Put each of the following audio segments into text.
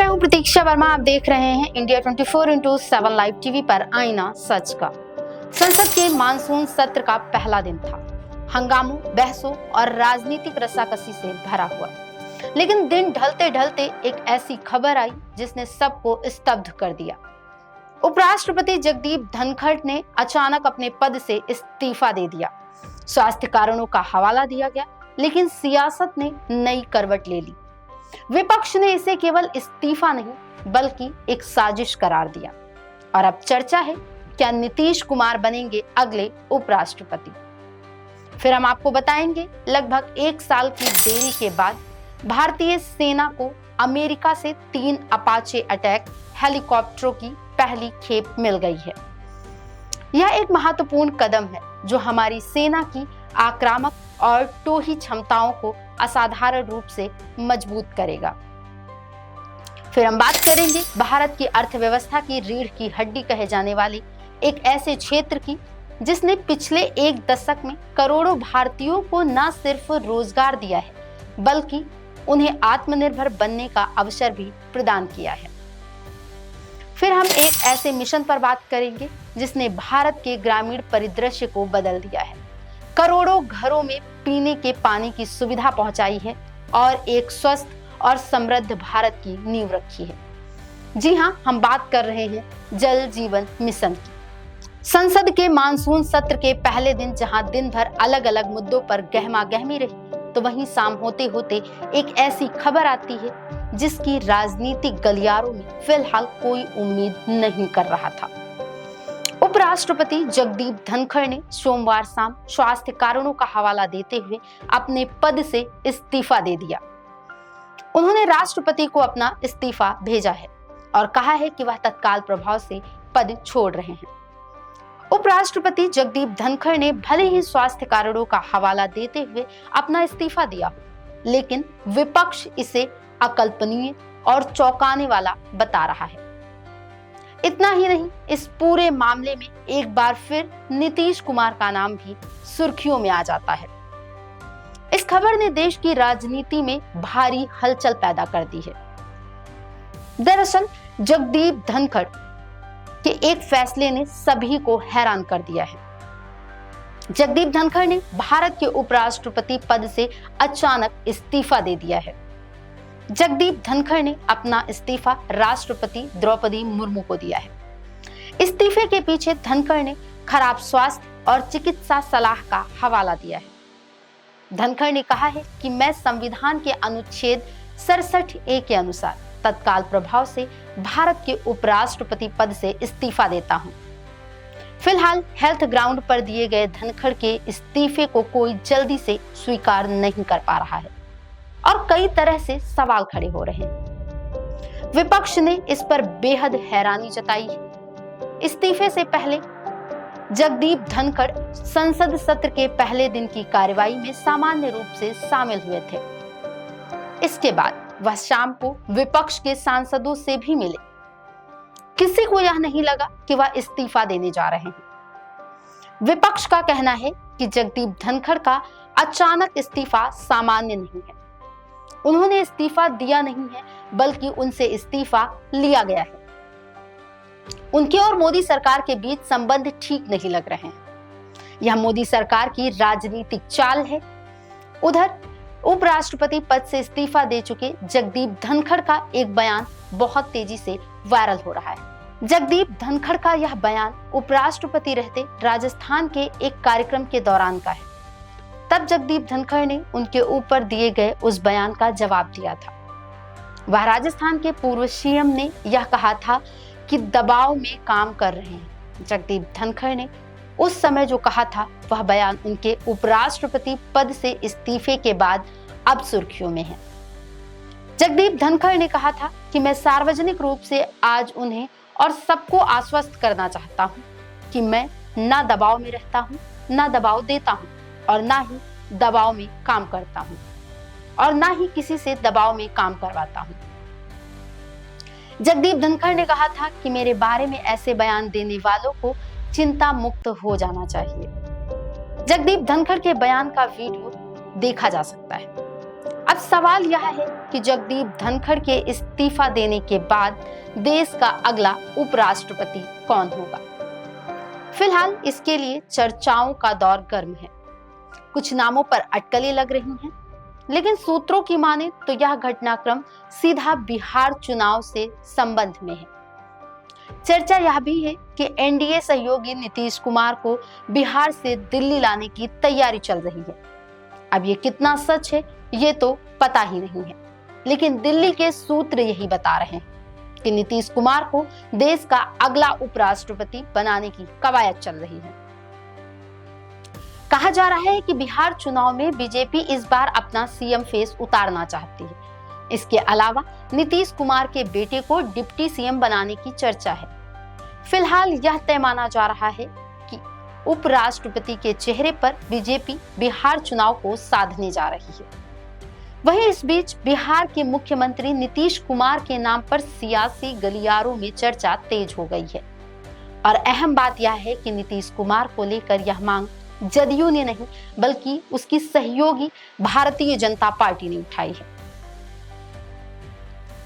मैं हूं प्रतीक्षा वर्मा। आप देख रहे हैं इंडिया 24/7 लाइव टीवी पर आईना सच का। संसद के मानसून सत्र का पहला दिन था। हंगामों, बहसों और राजनीतिक रस्साकसी से भरा हुआ। लेकिन दिन ढलते ढलते एक ऐसी खबर आई जिसने सबको स्तब्ध कर दिया। उपराष्ट्रपति जगदीप धनखड़ ने अचानक अपने पद से इस्तीफा दे दिया। स्वास्थ्य कारणों का हवाला दिया गया, लेकिन सियासत ने नई करवट ले ली। विपक्ष ने इसे केवल इस्तीफा नहीं बल्कि एक साजिश करार दिया। और अब चर्चा है, क्या नीतीश कुमार बनेंगे अगले उपराष्ट्रपति। फिर हम आपको बताएंगे, लगभग 1 साल की देरी के बाद भारतीय सेना को अमेरिका से 3 अपाचे अटैक हेलीकॉप्टरों की पहली खेप मिल गई है। यह एक महत्वपूर्ण कदम है जो हमारी सेना की आक्रामक और टोही क्षमताओं को असाधारण रूप से मजबूत करेगा। फिर हम बात करेंगे भारत की अर्थव्यवस्था की रीढ़ की हड्डी कहे जाने वाली एक ऐसे क्षेत्र की, जिसने पिछले 1 दशक में करोड़ों भारतीयों को न सिर्फ रोजगार दिया है बल्कि उन्हें आत्मनिर्भर बनने का अवसर भी प्रदान किया है। फिर हम एक ऐसे मिशन पर बात करेंगे जिसने भारत के ग्रामीण परिदृश्य को बदल दिया है, करोड़ों घरों में पीने के पानी की सुविधा पहुंचाई है और एक स्वस्थ और समृद्ध भारत की नींव रखी है। जी हां, हम बात कर रहे हैं जल जीवन मिशन की। संसद के मानसून सत्र के पहले दिन जहां दिन भर अलग अलग मुद्दों पर गहमागहमी रही, तो वहीं शाम होते होते एक ऐसी खबर आती है जिसकी राजनीतिक गलियारों में फिलहाल कोई उम्मीद नहीं कर रहा था। उपराष्ट्रपति जगदीप धनखड़ ने सोमवार शाम स्वास्थ्य कारणों का हवाला देते हुए अपने पद से इस्तीफा दे दिया। उन्होंने राष्ट्रपति को अपना इस्तीफा भेजा है और कहा है कि वह तत्काल प्रभाव से पद छोड़ रहे हैं। उपराष्ट्रपति जगदीप धनखड़ ने भले ही स्वास्थ्य कारणों का हवाला देते हुए अपना इस्तीफा दिया, लेकिन विपक्ष इसे अकल्पनीय और चौंकाने वाला बता रहा है। इतना ही नहीं, इस पूरे मामले में एक बार फिर नीतीश कुमार का नाम भी सुर्खियों में आ जाता है। इस खबर ने देश की राजनीति में भारी हलचल पैदा कर दी है। दरअसल जगदीप धनखड़ के एक फैसले ने सभी को हैरान कर दिया है। जगदीप धनखड़ ने भारत के उपराष्ट्रपति पद से अचानक इस्तीफा दे दिया है। जगदीप धनखड़ ने अपना इस्तीफा राष्ट्रपति द्रौपदी मुर्मू को दिया है। इस्तीफे के पीछे धनखड़ ने खराब स्वास्थ्य और चिकित्सा सलाह का हवाला दिया है। धनखड़ ने कहा है कि मैं संविधान के अनुच्छेद 67A के अनुसार तत्काल प्रभाव से भारत के उपराष्ट्रपति पद से इस्तीफा देता हूं। फिलहाल हेल्थ ग्राउंड पर दिए गए धनखड़ के इस्तीफे को कोई जल्दी से स्वीकार नहीं कर पा रहा है और कई तरह से सवाल खड़े हो रहे हैं। विपक्ष ने इस पर बेहद हैरानी जताई है। इस्तीफे से पहले जगदीप धनखड़ संसद सत्र के पहले दिन की कार्यवाही में सामान्य रूप से शामिल हुए थे। इसके बाद वह शाम को विपक्ष के सांसदों से भी मिले। किसी को यह नहीं लगा कि वह इस्तीफा देने जा रहे हैं। विपक्ष का कहना है कि जगदीप धनखड़ का अचानक इस्तीफा सामान्य नहीं है। उन्होंने इस्तीफा दिया नहीं है बल्कि उनसे इस्तीफा लिया गया है। उनके और मोदी सरकार के बीच संबंध ठीक नहीं लग रहे हैं। यह मोदी सरकार की राजनीतिक चाल है। उधर उपराष्ट्रपति पद से इस्तीफा दे चुके जगदीप धनखड़ का एक बयान बहुत तेजी से वायरल हो रहा है। जगदीप धनखड़ का यह बयान उपराष्ट्रपति रहते राजस्थान के एक कार्यक्रम के दौरान का है। तब जगदीप धनखड़ ने उनके ऊपर दिए गए उस बयान का जवाब दिया था। वह राजस्थान के पूर्व सीएम ने यह कहा था कि दबाव में काम कर रहे हैं। जगदीप धनखड़ ने उस समय जो कहा था, वह बयान उनके उपराष्ट्रपति पद से इस्तीफे के बाद अब सुर्खियों में है। जगदीप धनखड़ ने कहा था कि मैं सार्वजनिक रूप से आज उन्हें और सबको आश्वस्त करना चाहता हूं कि मैं ना दबाव में रहता हूं, ना दबाव देता हूं और ना ही दबाव में काम करता हूं और ना ही किसी से दबाव में काम करवाता हूं। जगदीप धनखड़ ने कहा था कि मेरे बारे में ऐसे बयान देने वालों को चिंता मुक्त हो जाना चाहिए। जगदीप धनखड़ के बयान का वीडियो देखा जा सकता है। अब सवाल यह है कि जगदीप धनखड़ के इस्तीफा देने के बाद देश का अगला उपराष्ट्रपति कौन होगा। फिलहाल इसके लिए चर्चाओं का दौर गर्म है। कुछ नामों पर अटकलें लग रही हैं, लेकिन सूत्रों की माने तो यह घटनाक्रम सीधा बिहार चुनाव से संबंध में है। चर्चा यह भी है कि एनडीए सहयोगी नीतीश कुमार को बिहार से दिल्ली लाने की तैयारी चल रही है। अब ये कितना सच है ये तो पता ही नहीं है, लेकिन दिल्ली के सूत्र यही बता रहे हैं कि नीतीश कुमार को देश का अगला उपराष्ट्रपति बनाने की कवायद चल रही है। कहा जा रहा है कि बिहार चुनाव में बीजेपी इस बार अपना सीएम फेस उतारना चाहती है। इसके अलावा नीतीश कुमार के बेटे को डिप्टी सीएम बनाने की चर्चा है। फिलहाल यह तय माना जा रहा है कि उपराष्ट्रपति के चेहरे पर बीजेपी बिहार चुनाव को साधने जा रही है। वहीं इस बीच बिहार के मुख्यमंत्री नीतीश कुमार के नाम पर सियासी गलियारों में चर्चा तेज हो गई है। और अहम बात यह है कि नीतीश कुमार को लेकर यह मांग जदयू ने नहीं बल्कि उसकी सहयोगी भारतीय जनता पार्टी ने उठाई है।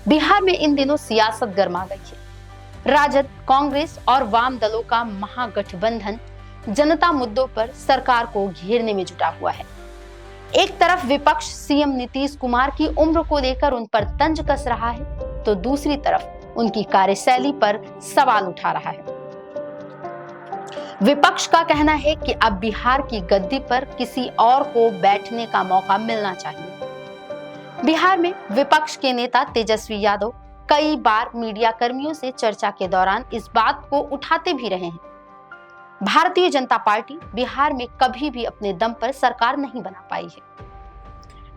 बिहार में इन दिनों सियासत गर्मा गई है। राजद, कांग्रेस और वाम दलों का महागठबंधन जनता मुद्दों पर सरकार को घेरने में जुटा हुआ है। एक तरफ विपक्ष सीएम नीतीश कुमार की उम्र को लेकर उन पर तंज कस रहा है, तो दूसरी तरफ उनकी कार्यशैली पर सवाल उठा रहा है। विपक्ष का कहना है कि अब बिहार की गद्दी पर किसी और को बैठने का मौका मिलना चाहिए। बिहार में विपक्ष के नेता तेजस्वी यादव कई बार मीडिया कर्मियों से चर्चा के दौरान इस बात को उठाते भी रहे हैं। भारतीय जनता पार्टी बिहार में कभी भी अपने दम पर सरकार नहीं बना पाई है।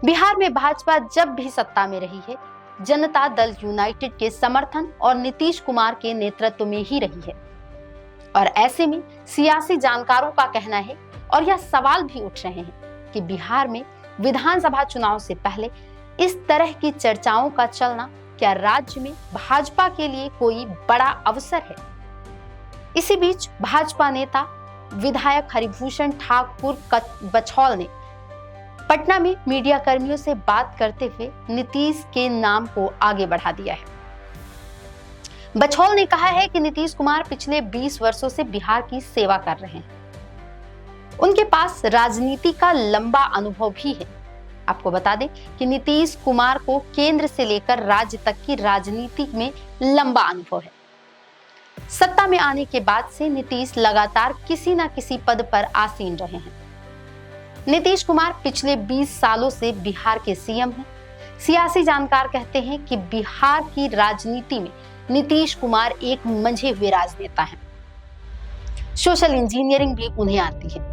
बिहार में भाजपा जब भी सत्ता में रही है, जनता दल यूनाइटेड के समर्थन और नीतीश कुमार के नेतृत्व में ही रही है। और ऐसे में सियासी जानकारों का कहना है और यह सवाल भी उठ रहे हैं कि बिहार में विधानसभा चुनाव से पहले इस तरह की चर्चाओं का चलना क्या राज्य में भाजपा के लिए कोई बड़ा अवसर है। इसी बीच भाजपा नेता विधायक हरिभूषण ठाकुर बछौल ने पटना में मीडिया कर्मियों से बात करते हुए नीतीश के नाम को आगे बढ़ा दिया है। बछौल ने कहा है कि नीतीश कुमार पिछले 20 वर्षों से बिहार की सेवा कर रहे हैं। उनके पास राजनीति का लंबा अनुभव भी है। आपको बता दें कि नीतीश कुमार को केंद्र से लेकर राज्य तक की राजनीति में लंबा अनुभव है। सत्ता में आने के बाद से नीतीश लगातार किसी न किसी पद पर आसीन रहे हैं। नीतीश कुमार पिछले 20 सालों से बिहार के सीएम हैं। सियासी जानकार कहते हैं कि बिहार की राजनीति में नीतीश कुमार एक मंझे हुए राजनेता हैं। सोशल इंजीनियरिंग भी उन्हें आती है।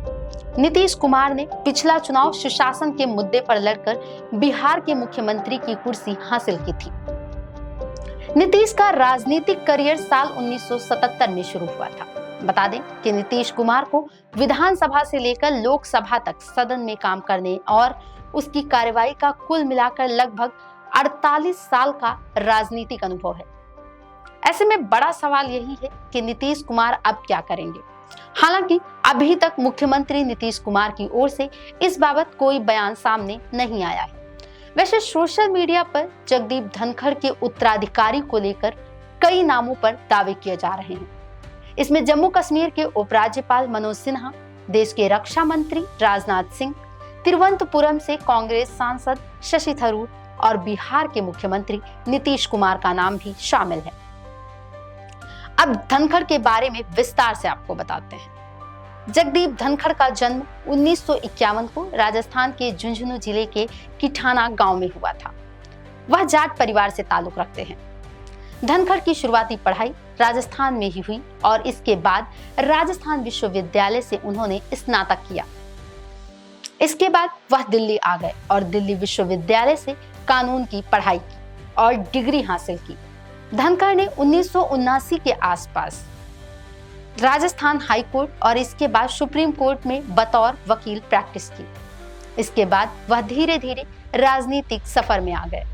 नीतीश कुमार ने पिछला चुनाव सुशासन के मुद्दे पर लड़कर बिहार के मुख्यमंत्री की कुर्सी हासिल की थी। नीतीश का राजनीतिक करियर साल 1977 में शुरू हुआ था। बता दें कि नीतीश कुमार को विधानसभा से लेकर लोकसभा तक सदन में काम करने और उसकी कार्यवाही का कुल मिलाकर लगभग 48 साल का राजनीतिक अनुभव है। ऐसे में बड़ा सवाल यही है कि नीतीश कुमार अब क्या करेंगे। हालांकि अभी तक मुख्यमंत्री नीतीश कुमार की ओर से इस बाबत कोई बयान सामने नहीं आया है। वैसे सोशल मीडिया पर जगदीप धनखड़ के उत्तराधिकारी को लेकर कई नामों पर दावे किए जा रहे हैं। इसमें जम्मू कश्मीर के उपराज्यपाल मनोज सिन्हा, देश के रक्षा मंत्री राजनाथ सिंह, तिरुवनंतपुरम से कांग्रेस सांसद शशि थरूर और बिहार के मुख्यमंत्री नीतीश कुमार का नाम भी शामिल है। अब धनखड़ के बारे में विस्तार से आपको बताते हैं। जगदीप धनखड़ का जन्म 1951 को राजस्थान के झुंझुनू जिले के किठाना गांव में हुआ था। वह जाट परिवार से ताल्लुक रखते हैं। धनखड़ की शुरुआती पढ़ाई राजस्थान में ही हुई और इसके बाद राजस्थान विश्वविद्यालय से उन्होंने स्नातक किया। इसके बाद वह दिल्ली आ गए और दिल्ली विश्वविद्यालय से कानून की पढ़ाई की और डिग्री हासिल की। धनखड़ ने 1979 के आसपास राजस्थान हाई कोर्ट और इसके बाद सुप्रीम कोर्ट में बतौर वकील प्रैक्टिस की। इसके बाद वह धीरे धीरे राजनीतिक सफर में आ गए।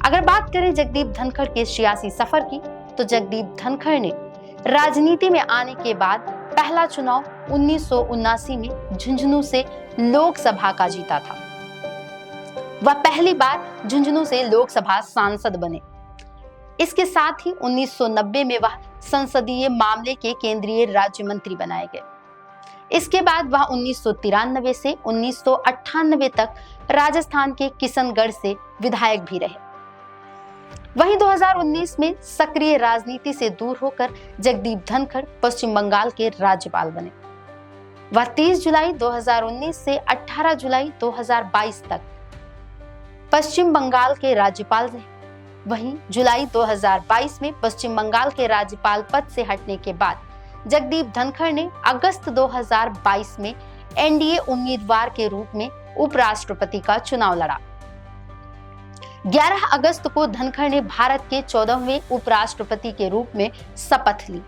अगर बात करें जगदीप धनखड़ के सियासी सफर की, तो जगदीप धनखड़ ने राजनीति में आने के बाद पहला चुनाव 1979 में झुंझुनू से लोकसभा का जीता था। वह पहली बार झुंझुनू से लोकसभा सांसद बने। इसके साथ ही 1990 में वह संसदीय मामले के केंद्रीय राज्य मंत्री बनाए गए। इसके बाद वह 1993 से 1998 तक राजस्थान के किशनगढ़ से विधायक भी रहे। वहीं 2019 में सक्रिय राजनीति से दूर होकर जगदीप धनखड़ पश्चिम बंगाल के राज्यपाल बने। वह 30 जुलाई 2019 से 18 जुलाई 2022 तक पश्चिम बंगाल के राज्यपाल रहे। वहीं जुलाई 2022 में पश्चिम बंगाल के राज्यपाल पद से हटने के बाद जगदीप धनखड़ ने अगस्त 2022 में एनडीए उम्मीदवार के रूप में उपराष्ट्रपति का चुनाव लड़ा। 11 अगस्त को धनखड़ ने भारत के 14वें उपराष्ट्रपति के रूप में शपथ ली।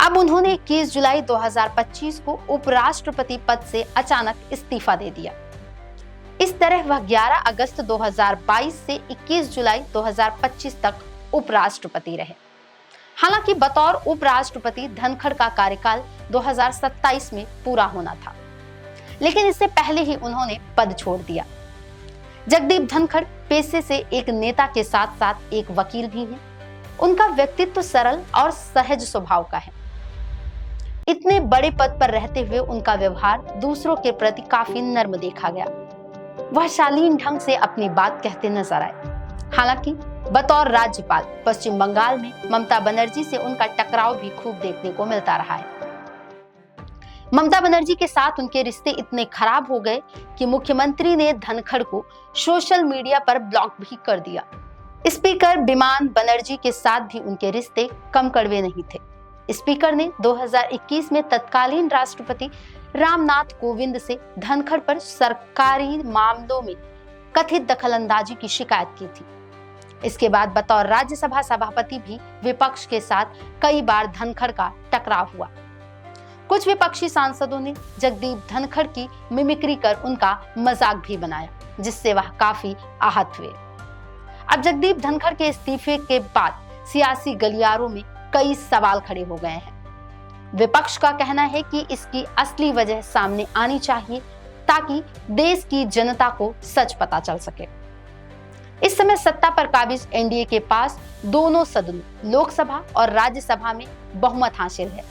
अब उन्होंने 21 जुलाई 2025 को उपराष्ट्रपति पद से अचानक इस्तीफा दे दिया। इस तरह वह 11 अगस्त 2022 से 21 जुलाई 2025 तक उपराष्ट्रपति रहे। हालांकि बतौर उपराष्ट्रपति धनखड़ का कार्यकाल 2027 में पूरा होना था, लेकिन इससे पहले ही उन्होंने पद छोड़ दिया। जगदीप धनखड़ पेशे से एक नेता के साथ साथ एक वकील भी हैं। उनका व्यक्तित्व सरल और सहज स्वभाव का है। इतने बड़े पद पर रहते हुए उनका व्यवहार दूसरों के प्रति काफी नर्म देखा गया। वह शालीन ढंग से अपनी बात कहते नजर आए। हालांकि बतौर राज्यपाल पश्चिम बंगाल में ममता बनर्जी से उनका टकराव भी खूब देखने को मिलता रहा है। ममता बनर्जी के साथ उनके रिश्ते इतने खराब हो गए कि मुख्यमंत्री ने धनखड़ को सोशल मीडिया पर ब्लॉक भी कर दिया। स्पीकर बिमान बनर्जी के साथ भी उनके रिश्ते कम कड़वे नहीं थे। स्पीकर ने 2021 में तत्कालीन राष्ट्रपति रामनाथ कोविंद से धनखड़ पर सरकारी मामलों में कथित दखलंदाजी की शिकायत की थी। इसके बाद बतौर राज्यसभा सभापति भी विपक्ष के साथ कई बार धनखड़ का टकराव हुआ। कुछ विपक्षी सांसदों ने जगदीप धनखड़ की मिमिक्री कर उनका मजाक भी बनाया, जिससे वह काफी आहत हुए। अब जगदीप धनखड़ के इस्तीफे के बाद सियासी गलियारों में कई सवाल खड़े हो गए हैं। विपक्ष का कहना है कि इसकी असली वजह सामने आनी चाहिए ताकि देश की जनता को सच पता चल सके। इस समय सत्ता पर काबिज एनडीए के पास दोनों सदनों लोकसभा और राज्यसभा में बहुमत हासिल है।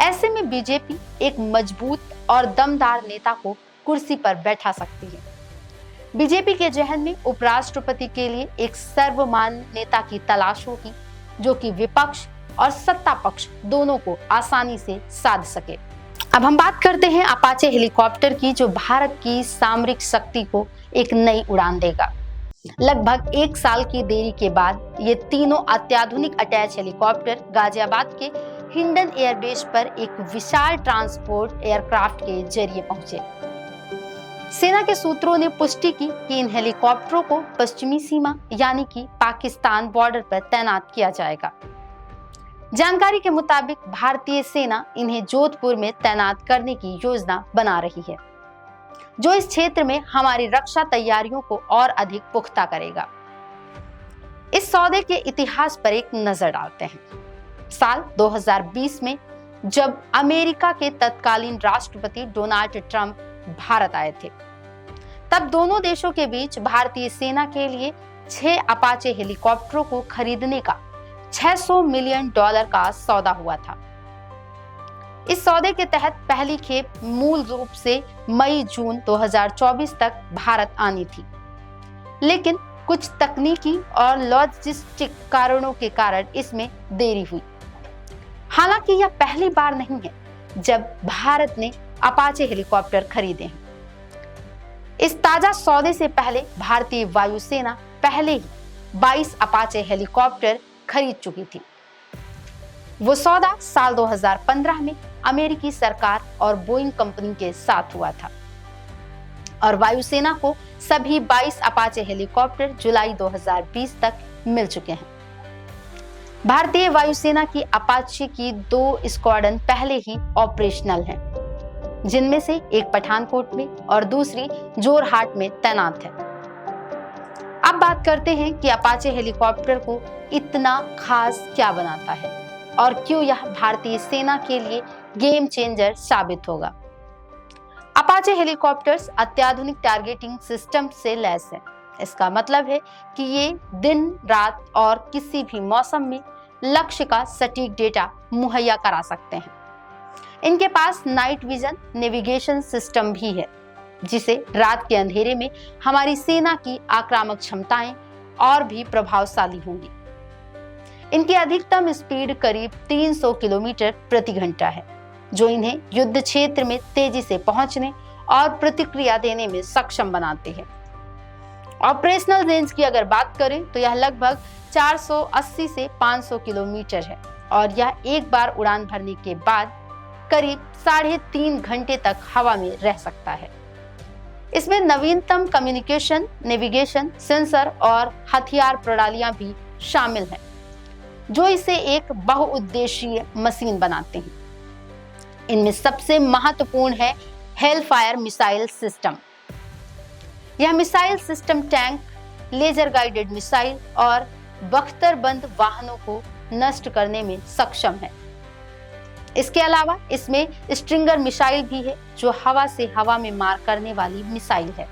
ऐसे में बीजेपी एक मजबूत और दमदार नेता को कुर्सी पर बैठा सकती है। बीजेपी के जहन में उपराष्ट्रपति के लिए एक सर्वमान्य नेता की तलाश होगी, जो कि विपक्ष और सत्ता पक्ष दोनों को आसानी से साध सके। अब हम बात करते हैं अपाचे हेलीकॉप्टर की, जो भारत की सामरिक शक्ति को एक नई उड़ान देगा। लगभग 1 साल की देरी के बाद ये तीनों अत्याधुनिक अटैच हेलीकॉप्टर गाजियाबाद के हिंडन एयरबेस पर एक विशाल ट्रांसपोर्ट एयरक्राफ्ट के जरिए पहुंचे। सेना के सूत्रों ने पुष्टि की कि इन हेलीकॉप्टरों को पश्चिमी सीमा यानी कि पाकिस्तान बॉर्डर पर तैनात किया जाएगा। जानकारी के मुताबिक भारतीय सेना इन्हें जोधपुर में तैनात करने की योजना बना रही है, जो इस क्षेत्र में हमारी रक्षा तैयारियों को और अधिक पुख्ता करेगा। इस सौदे के इतिहास पर एक नजर डालते हैं। साल 2020 में जब अमेरिका के तत्कालीन राष्ट्रपति डोनाल्ड ट्रंप भारत आए थे, तब दोनों देशों के बीच भारतीय सेना के लिए 6 अपाचे हेलीकॉप्टरों को खरीदने का $600 मिलियन का सौदा हुआ था। इस सौदे के तहत पहली खेप मूल रूप से मई-जून 2024 तक भारत आनी थी, लेकिन कुछ तकनीकी और लॉजिस्टिक कारणों के कारण इसमें देरी हुई। हालांकि यह पहली बार नहीं है जब भारत ने अपाचे हेलीकॉप्टर खरीदे हैं। इस ताजा सौदे से पहले भारतीय वायुसेना पहले ही 22 अपाचे हेलीकॉप्टर खरीद चुकी थी। वो सौदा साल 2015 में अमेरिकी सरकार और बोइंग कंपनी के साथ हुआ था और वायुसेना को सभी 22 अपाचे हेलीकॉप्टर जुलाई 2020 तक मिल चुके हैं। भारतीय वायुसेना की अपाचे की 2 स्क्वाड्रन पहले ही ऑपरेशनल हैं, जिनमें से एक पठानकोट में और दूसरी जोरहाट में तैनात है। अब बात करते हैं कि अपाचे हेलीकॉप्टर को इतना खास क्या बनाता है और क्यों यह भारतीय सेना के लिए गेम चेंजर साबित होगा। अपाचे हेलीकॉप्टर्स अत्याधुनिक टारगेटिंग सिस्टम से लैस हैं। इसका मतलब है कि ये दिन रात और किसी भी मौसम में लक्ष्य का सटीक डेटा मुहैया करा सकते हैं। इनके पास नाइट विजन नेविगेशन सिस्टम भी है, जिसे रात के अंधेरे में हमारी सेना की आक्रामक क्षमताएं और भी प्रभावशाली होंगी। इनकी अधिकतम स्पीड करीब 300 किलोमीटर प्रति घंटा है, जो इन्हें युद्ध क्षेत्र में तेजी से पहुंचने और प्रतिक्रिया देने में सक्षम बनाते हैं। ऑपरेशनल रेंज की अगर बात करें तो यह लगभग 480 से 500 किलोमीटर है और यह एक बार उड़ान भरने के बाद करीब 3.5 घंटे तक हवा में रह सकता है। इसमें नवीनतम कम्युनिकेशन, नेविगेशन, सेंसर और हथियार प्रणालियां भी शामिल हैं, जो इसे एक बहुउद्देशीय मशीन बनाते हैं। इनमें सबसे महत्वपूर्ण है हेलफायर मिसाइल सिस्टम। यह missile system tank, laser guided missile और बख्तरबंद वाहनों को नष्ट करने में सक्षम है। इसके अलावा इसमें स्ट्रिंगर मिसाइल भी है, जो हवा से हवा में मार करने वाली मिसाइल है,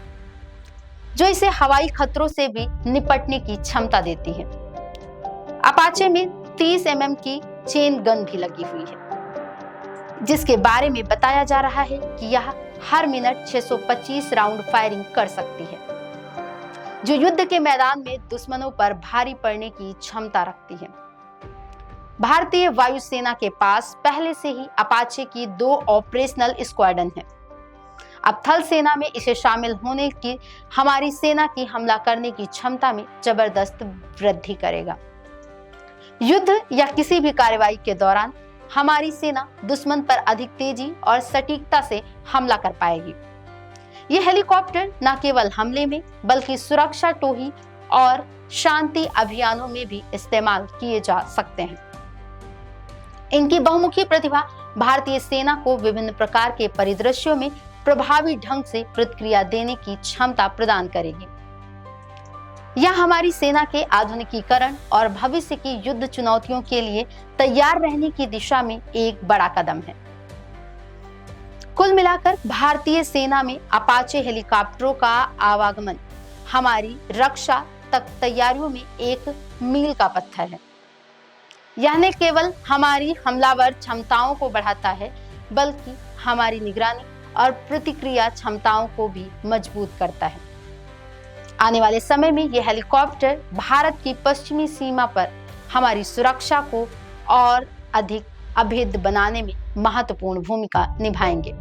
जो इसे हवाई खतरों से भी निपटने की क्षमता देती है। अपाचे में 30 mm की चेन गन भी लगी हुई है, जिसके बारे में बताया जा रहा है कि यह हर मिनट 625 राउंड फायरिंग कर सकती है, जो युद्ध के मैदान में दुश्मनों पर भारी पड़ने की क्षमता रखती है। भारतीय वायुसेना के पास पहले से ही अपाचे की 2 ऑपरेशनल स्क्वाड्रन है। अब थल सेना में इसे शामिल होने की हमारी सेना की हमला करने की क्षमता में जबरदस्त वृद्धि करेगा। युद्ध या किसी भी कार्रवाई के दौरान हमारी सेना दुश्मन पर अधिक तेजी और सटीकता से हमला कर पाएगी। ये हेलीकॉप्टर न केवल हमले में बल्कि सुरक्षा टोही और शांति अभियानों में भी इस्तेमाल किए जा सकते हैं। इनकी बहुमुखी प्रतिभा भारतीय सेना को विभिन्न प्रकार के परिदृश्यों में प्रभावी ढंग से प्रतिक्रिया देने की क्षमता प्रदान करेगी। यह हमारी सेना के आधुनिकीकरण और भविष्य की युद्ध चुनौतियों के लिए तैयार रहने की दिशा में एक बड़ा कदम है। कुल मिलाकर भारतीय सेना में अपाचे हेलीकॉप्टरों का आवागमन हमारी रक्षा तक तैयारियों में एक मील का पत्थर है। यह न केवल हमारी हमलावर क्षमताओं को बढ़ाता है, बल्कि हमारी निगरानी और प्रतिक्रिया क्षमताओं को भी मजबूत करता है। आने वाले समय में ये हेलीकॉप्टर भारत की पश्चिमी सीमा पर हमारी सुरक्षा को और अधिक अभेद्य बनाने में महत्वपूर्ण भूमिका निभाएंगे।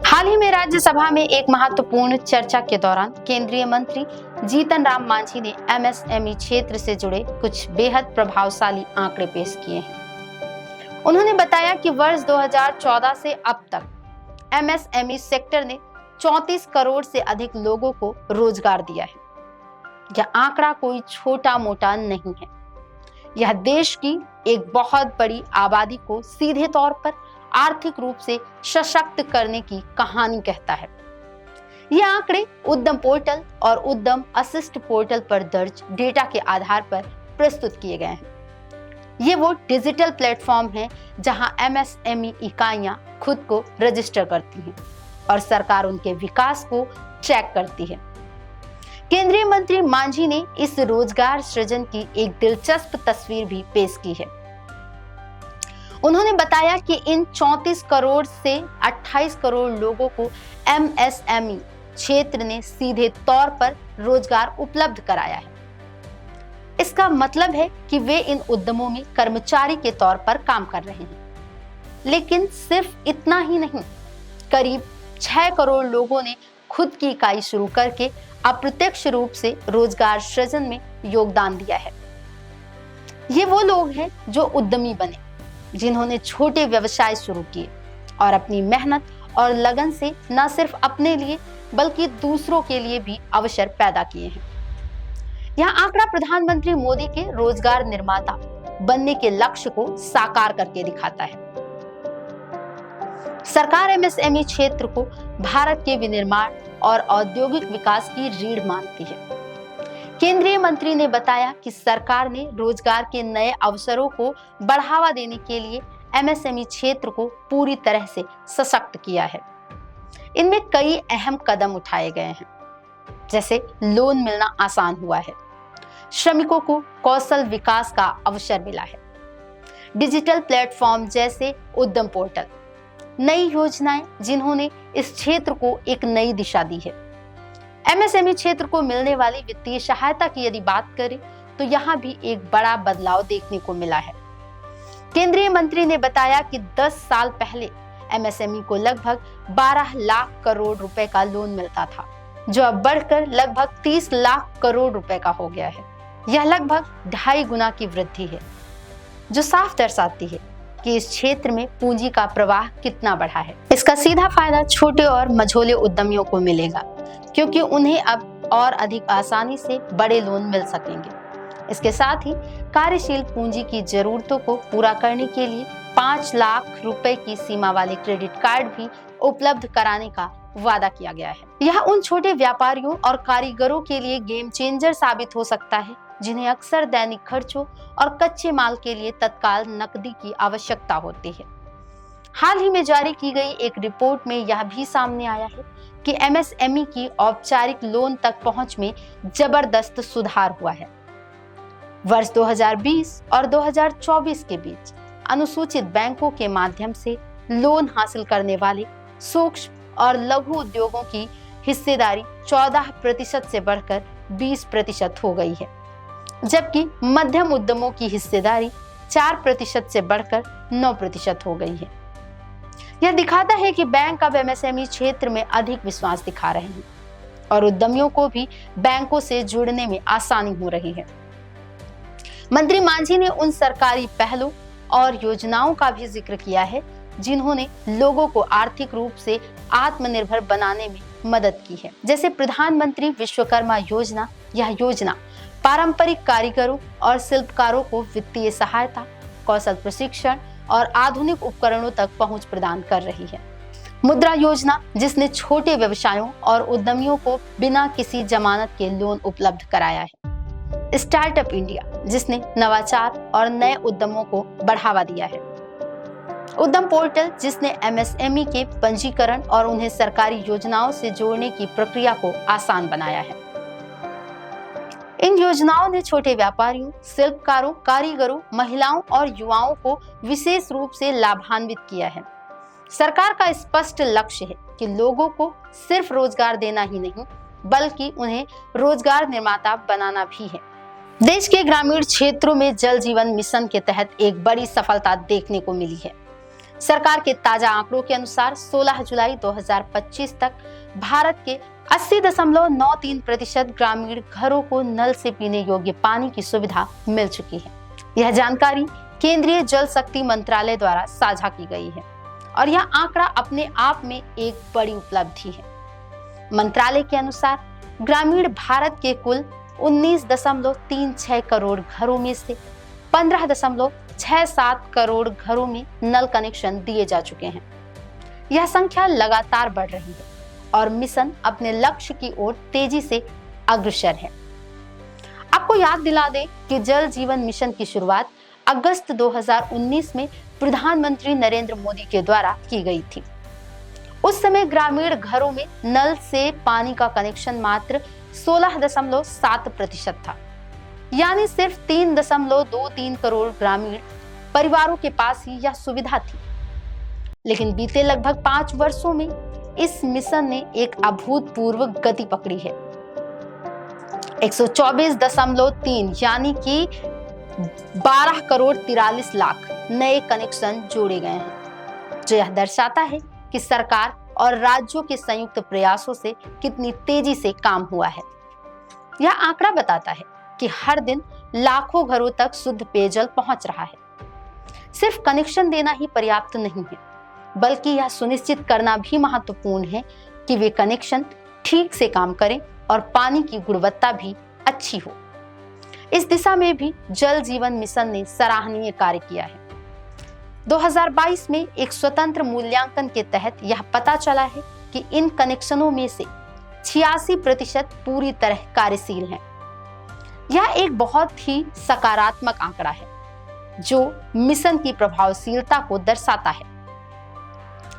हाल ही में राज्यसभा में एक महत्वपूर्ण चर्चा के दौरान केंद्रीय मंत्री जीतन राम मांझी ने एमएसएमई क्षेत्र से जुड़े कुछ बेहद प्रभावशाली आंकड़े पेश किए हैं। उन्होंने बताया कि वर्ष 2014 से अब तक एमएसएमई सेक्टर ने 34 करोड़ से अधिक लोगों को रोजगार दिया है। यह आंकड़ा कोई छोटा मोटा नहीं है। यह देश की एक बहुत बड़ी आबादी को सीधे तौर पर आर्थिक रूप से सशक्त करने की कहानी कहता है। ये आंकड़े उद्यम पोर्टल और उद्यम असिस्ट पोर्टल पर दर्ज डेटा के आधार पर प्रस्तुत किए गए हैं। ये वो डिजिटल प्लेटफॉर्म है जहां एमएसएमई इकाइयां खुद को रजिस्टर करती हैं और सरकार उनके विकास को ट्रैक करती है। केंद्रीय मंत्री मांझी ने इस रोजगार सृजन की एक दिलचस्प तस्वीर भी पेश की है। उन्होंने बताया कि इन 34 करोड़ से 28 करोड़ लोगों को एमएसएमई क्षेत्र ने सीधे तौर पर रोजगार उपलब्ध कराया है। इसका मतलब है कि वे इन उद्यमों में कर्मचारी के तौर पर काम कर रहे हैं। लेकिन सिर्फ इतना ही नहीं, करीब 6 करोड़ लोगों ने खुद की इकाई शुरू करके अप्रत्यक्ष रूप से रोजगार सृजन में योगदान दिया है। ये वो लोग हैं जो उद्यमी बने, जिन्होंने छोटे व्यवसाय शुरू किए और अपनी मेहनत और लगन से न सिर्फ अपने लिए बल्कि दूसरों के लिए भी अवसर पैदा किए हैं। यह आंकड़ा प्रधानमंत्री मोदी के रोजगार निर्माता बनने के लक्ष्य को साकार करके दिखाता है। सरकार एमएसएमई क्षेत्र को भारत के विनिर्माण और औद्योगिक विकास की रीढ़ मानती है। केंद्रीय मंत्री ने बताया कि सरकार ने रोजगार के नए अवसरों को बढ़ावा देने के लिए एमएसएमई क्षेत्र को पूरी तरह से सशक्त किया है। इनमें कई अहम कदम उठाए गए हैं, जैसे लोन मिलना आसान हुआ है, श्रमिकों को कौशल विकास का अवसर मिला है, डिजिटल प्लेटफॉर्म जैसे उद्यम पोर्टल, नई योजनाएं जिन्होंने इस क्षेत्र को एक नई दिशा दी है। एमएसएमई क्षेत्र को मिलने वाली वित्तीय सहायता की यदि बात करें तो यहाँ भी एक बड़ा बदलाव देखने को मिला है। केंद्रीय मंत्री ने बताया कि 10 साल पहले एमएसएमई को लगभग 12 लाख करोड़ रुपए का लोन मिलता था, जो अब बढ़कर लगभग 30 लाख करोड़ रुपए का हो गया है। यह लगभग 2.5 गुना की वृद्धि है, जो साफ दर्शाती है कि इस क्षेत्र में पूंजी का प्रवाह कितना बढ़ा है। इसका सीधा फायदा छोटे और मझोले उद्यमियों को मिलेगा, क्योंकि उन्हें अब और अधिक आसानी से बड़े लोन मिल सकेंगे। इसके साथ ही कार्यशील पूंजी की जरूरतों को पूरा करने के लिए 5 लाख रुपए की सीमा वाले क्रेडिट कार्ड भी उपलब्ध कराने का वादा किया गया है। यह उन छोटे व्यापारियों और कारीगरों के लिए गेम चेंजर साबित हो सकता है जिन्हें अक्सर दैनिक खर्चों और कच्चे माल के लिए तत्काल नकदी की आवश्यकता होती है। हाल ही में जारी की गई एक रिपोर्ट में यह भी सामने आया है कि एमएसएमई की औपचारिक लोन तक पहुंच में जबरदस्त सुधार हुआ है। वर्ष 2020 और 2024 के बीच अनुसूचित बैंकों के माध्यम से लोन हासिल करने वाले सूक्ष्म और लघु उद्योगों की हिस्सेदारी 14% से बढ़कर 20% हो गई है, जबकि मध्यम उद्यमों की हिस्सेदारी 4% से बढ़कर 9% हो गई है। यह दिखाता है कि बैंक अब एमएसएमई क्षेत्र में अधिक विश्वास दिखा रहे हैं और उद्यमियों को भी बैंकों से जुड़ने में आसानी हो रही है। मंत्री मांझी ने उन सरकारी पहलों और योजनाओं का भी जिक्र किया है जिन्होंने लोगों को आर्थिक रूप से आत्मनिर्भर बनाने में मदद की है, जैसे प्रधानमंत्री विश्वकर्मा योजना। यह योजना पारंपरिक कारीगरों और शिल्पकारों को वित्तीय सहायता, कौशल प्रशिक्षण और आधुनिक उपकरणों तक पहुंच प्रदान कर रही है। मुद्रा योजना, जिसने छोटे व्यवसायों और उद्यमियों को बिना किसी जमानत के लोन उपलब्ध कराया है। स्टार्टअप इंडिया, जिसने नवाचार और नए उद्यमों को बढ़ावा दिया है। उद्यम पोर्टल, जिसने एमएसएमई के पंजीकरण और उन्हें सरकारी योजनाओं से जोड़ने की प्रक्रिया को आसान बनाया है। इन योजनाओं ने छोटे व्यापारियों, शिल्पकारों, कारीगरों, महिलाओं और युवाओं को विशेष रूप से लाभान्वित किया है। सरकार का स्पष्ट लक्ष्य है कि लोगों को सिर्फ रोजगार देना ही नहीं, बल्कि उन्हें रोजगार निर्माता बनाना भी है। देश के ग्रामीण क्षेत्रों में जल जीवन मिशन के तहत एक बड़ी सफलता देखने को मिली है। सरकार के ताजा आंकड़ों के अनुसार 16 जुलाई 2025 तक भारत के 80.93% ग्रामीण घरों को नल से पीने योग्य पानी की सुविधा मिल चुकी है। यह जानकारी केंद्रीय जल शक्ति मंत्रालय द्वारा साझा की गई है और यह आंकड़ा अपने आप में एक बड़ी उपलब्धि है। मंत्रालय के अनुसार ग्रामीण भारत के कुल 19.36 करोड़ घरों में से 15.67 करोड़ घरों में नल कनेक्शन दिए जा चुके हैं। यह संख्या लगातार बढ़ रही है और मिशन अपने लक्ष्य की ओर तेजी से अग्रसर है। आपको याद दिला दें कि जल जीवन मिशन की शुरुआत अगस्त 2019 में प्रधानमंत्री नरेंद्र मोदी के द्वारा की गई थी। उस समय ग्रामीण घरों में नल से पानी का कनेक्शन मात्र 16.7% था, यानी सिर्फ 3.23 करोड़ ग्रामीण परिवारों के पास ही यह सुविधा थी। लेकिन बीते लगभग 5 वर्षों में इस मिशन ने एक अभूतपूर्व गति पकड़ी है। 124.3 यानी कि 12 करोड़ 43 लाख नए कनेक्शन जोड़े गए हैं, जो यह दर्शाता है कि सरकार और राज्यों के संयुक्त प्रयासों से कितनी तेजी से काम हुआ है। यह आंकड़ा बताता है कि हर दिन लाखों घरों तक शुद्ध पेयजल पहुंच रहा है। सिर्फ कनेक्शन देना ही पर्याप्त नहीं है, बल्कि यह सुनिश्चित करना भी महत्वपूर्ण है कि वे कनेक्शन ठीक से काम करें और पानी की गुणवत्ता भी अच्छी हो। इस दिशा में भी जल जीवन मिशन ने सराहनीय कार्य किया है। 2022 में एक स्वतंत्र मूल्यांकन के तहत यह पता चला है कि इन कनेक्शनों में से 86% पूरी तरह कार्यशील हैं। यह एक बहुत ही सकारात्मक आंकड़ा है जो मिशन की प्रभावशीलता को दर्शाता है।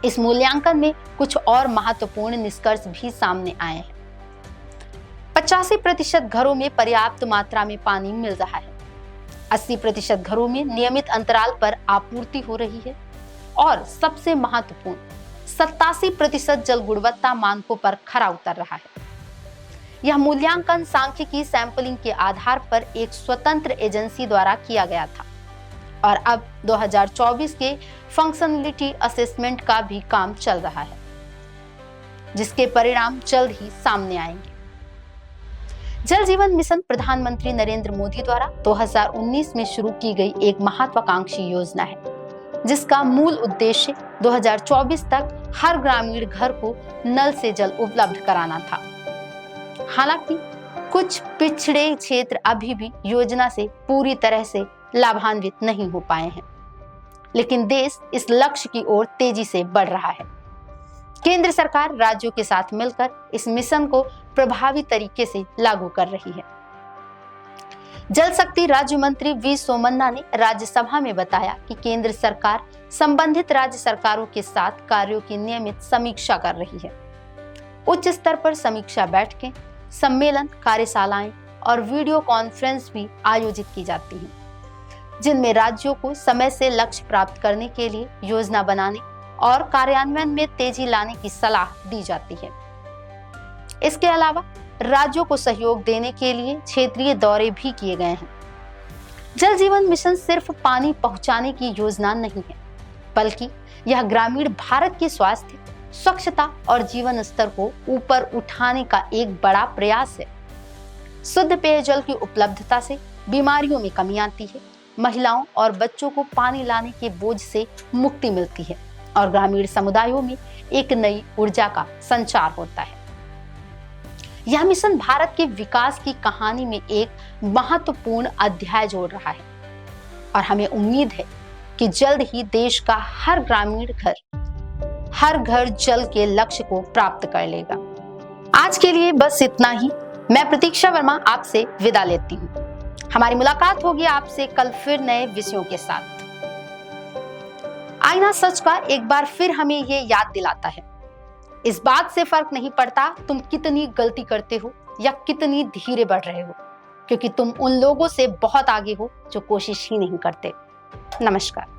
इस मूल्यांकन में कुछ और महत्वपूर्ण निष्कर्ष भी सामने आए हैं। 85% घरों में पर्याप्त मात्रा में पानी मिल रहा है, 80% घरों में नियमित अंतराल पर आपूर्ति हो रही है और सबसे महत्वपूर्ण 87% जल गुणवत्ता मानकों पर खरा उतर रहा है। यह मूल्यांकन सांख्यिकी सैंपलिंग के आधार पर एक स्वतंत्र एजेंसी द्वारा किया गया था और अब 2024 के फंक्शनलिटी असेसमेंट का भी काम चल रहा है, जिसके परिणाम जल्द ही सामने आएंगे। जल जीवन मिशन प्रधानमंत्री नरेंद्र मोदी द्वारा 2019 में शुरू की गई एक महत्वाकांक्षी योजना है, जिसका मूल उद्देश्य 2024 तक हर ग्रामीण घर को नल से जल उपलब्ध कराना था। हालांकि कुछ पिछड़े क्षेत्र अभी भी योजना से पूरी तरह से लाभान्वित नहीं हो पाए हैं, लेकिन देश इस लक्ष्य की ओर तेजी से बढ़ रहा है। केंद्र सरकार राज्यों के साथ मिलकर इस मिशन को प्रभावी तरीके से लागू कर रही है। जल शक्ति राज्य मंत्री वी सोमन्ना ने राज्यसभा में बताया कि केंद्र सरकार संबंधित राज्य सरकारों के साथ कार्यों की नियमित समीक्षा कर रही है। उच्च स्तर पर समीक्षा बैठकें, सम्मेलन, कार्यशालाएं और वीडियो कॉन्फ्रेंस भी आयोजित की जाती हैं, जिनमें राज्यों को समय से लक्ष्य प्राप्त करने के लिए योजना बनाने और कार्यान्वयन में तेजी लाने की सलाह दी जाती है। इसके अलावा राज्यों को सहयोग देने के लिए क्षेत्रीय दौरे भी किए गए हैं। जल जीवन मिशन सिर्फ पानी पहुंचाने की योजना नहीं है, बल्कि यह ग्रामीण भारत के स्वास्थ्य, स्वच्छता और जीवन स्तर को ऊपर उठाने का एक बड़ा प्रयास है। शुद्ध पेयजल की उपलब्धता से बीमारियों में कमी आती है, महिलाओं और बच्चों को पानी लाने के बोझ से मुक्ति मिलती है और ग्रामीण समुदायों में एक नई ऊर्जा का संचार होता है। यह मिशन भारत के विकास की कहानी में एक महत्वपूर्ण अध्याय जोड़ रहा है और हमें उम्मीद है कि जल्द ही देश का हर घर जल के लक्ष्य को प्राप्त कर लेगा। आज के लिए बस इतना ही। मैं प्रतीक्षा वर्मा आपसे विदा लेती हूँ। हमारी मुलाकात होगी आपसे कल फिर नए विषयों के साथ। आईना सच का एक बार फिर हमें ये याद दिलाता है, इस बात से फर्क नहीं पड़ता तुम कितनी गलती करते हो या कितनी धीरे बढ़ रहे हो, क्योंकि तुम उन लोगों से बहुत आगे हो जो कोशिश ही नहीं करते। नमस्कार।